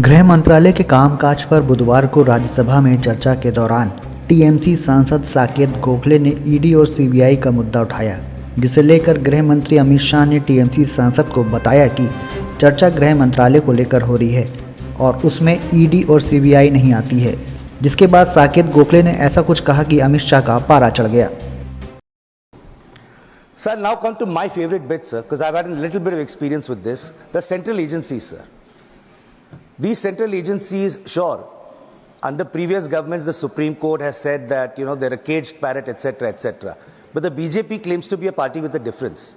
गृह मंत्रालय के कामकाज पर बुधवार को राज्यसभा में चर्चा के दौरान टीएमसी सांसद साकेत गोखले ने ईडी और सीबीआई का मुद्दा उठाया, जिसे लेकर गृह मंत्री अमित शाह ने टीएमसी सांसद को बताया कि चर्चा गृह मंत्रालय को लेकर हो रही है और उसमें ईडी और सीबीआई नहीं आती है। जिसके बाद साकेत गोखले ने ऐसा कुछ कहा कि अमित शाह का पारा चढ़ गया। Sir, now come to my favorite bit, sir, because I've had a little bit of experience with this. The central agencies, sir. These central agencies, sure, under previous governments, the Supreme Court has said that, they're a caged parrot, etc., etc. But the BJP claims to be a party with a difference.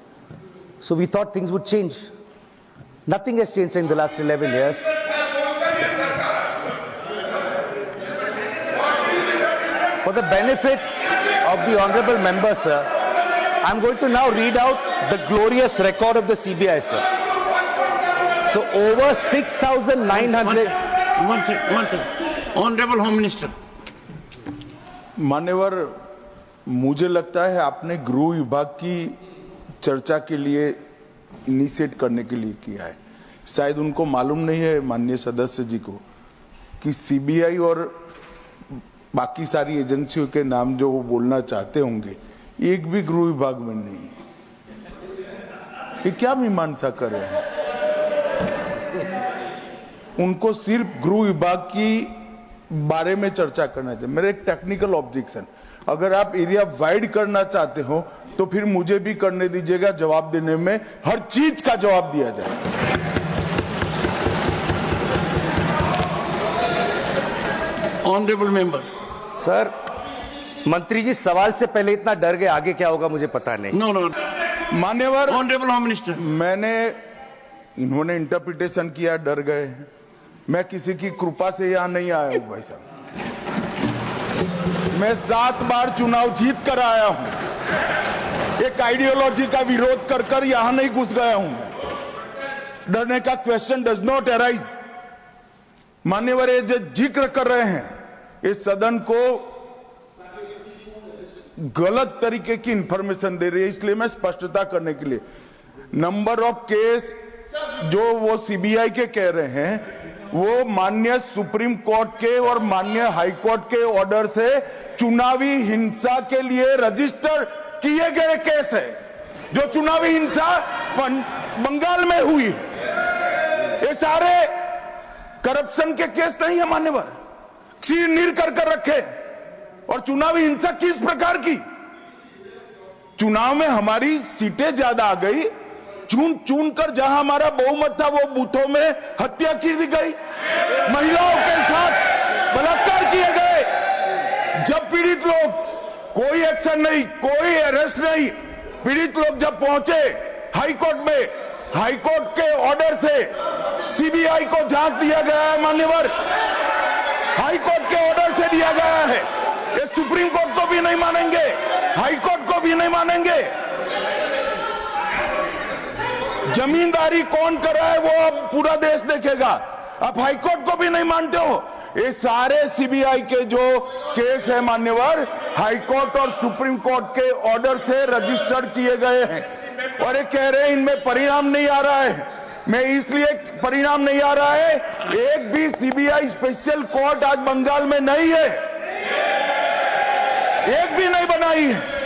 So we thought things would change. Nothing has changed in the last 11 years. For the benefit of the honorable member, sir, I'm going to now read out the glorious record of the CBI, sir. So over 6,900... One second. Honorable Home Minister. मान्यवर, मुझे लगता है आपने गृह विभाग की चर्चा के लिए इनिशिएट करने के लिए किया है। शायद उनको मालूम नहीं है माननीय सदस्य जी को कि सीबीआई और बाकी सारी एजेंसियों के नाम जो वो बोलना चाहते होंगे, एक भी गृह विभाग में नहीं है। ये क्या मीमांसा कर रहे हैं? उनको सिर्फ गृह विभाग की बारे में चर्चा करना चाहिए। मेरा एक टेक्निकल ऑब्जेक्शन, अगर आप एरिया वाइड करना चाहते हो तो फिर मुझे भी करने दीजिएगा, जवाब देने में हर चीज का जवाब दिया जाए। Honourable member. सर, मंत्री जी सवाल से पहले इतना डर गए, आगे क्या होगा मुझे पता नहीं। नो मान्यवर, ऑनरेबल होम मिनिस्टर। इन्होंने इंटरप्रिटेशन किया, डर गए। मैं किसी की कृपा से यहां नहीं आया हूं भाई साहब। मैं 7 बार चुनाव जीत कर आया हूं। एक आइडियोलॉजी का विरोध कर यहां नहीं घुस गया हूं। डरने का क्वेश्चन डज नॉट अराइज। मान्यवर, ये जो जिक्र कर रहे हैं, इस सदन को गलत तरीके की इंफॉर्मेशन दे रही है, इसलिए मैं स्पष्टता करने के लिए, नंबर ऑफ केस जो वो सीबीआई के कह रहे हैं, वो माननीय सुप्रीम कोर्ट के और माननीय हाई कोर्ट के ऑर्डर से चुनावी हिंसा के लिए रजिस्टर किए गए केस है। जो चुनावी हिंसा बंगाल में हुई, ये सारे करप्शन के केस नहीं है मान्यवर। चीर कर रखे। और चुनावी हिंसा किस प्रकार की? चुनाव में हमारी सीटें ज्यादा आ गई, चुन कर जहां हमारा बहुमत था वो बूथों में हत्या की दी गई, महिलाओं के साथ बलात्कार किए गए। जब पीड़ित लोग, कोई एक्शन नहीं, कोई अरेस्ट नहीं, पीड़ित लोग जब पहुंचे हाईकोर्ट में, हाईकोर्ट के ऑर्डर से सीबीआई को जांच दिया गया है मान्यवर, हाईकोर्ट के ऑर्डर से दिया गया है। ये सुप्रीम कोर्ट को भी नहीं मानेंगे, हाईकोर्ट को भी नहीं मानेंगे। जमींदारी कौन कर रहा है वो अब पूरा देश देखेगा। आप हाईकोर्ट को भी नहीं मानते हो। ये सारे सीबीआई के जो केस है मान्यवर, हाईकोर्ट और सुप्रीम कोर्ट के ऑर्डर से रजिस्टर्ड किए गए हैं। और ये कह रहे हैं इनमें परिणाम नहीं आ रहा है। मैं इसलिए परिणाम नहीं आ रहा है, एक भी सीबीआई स्पेशल कोर्ट आज बंगाल में नहीं है, एक भी नहीं बनाई है।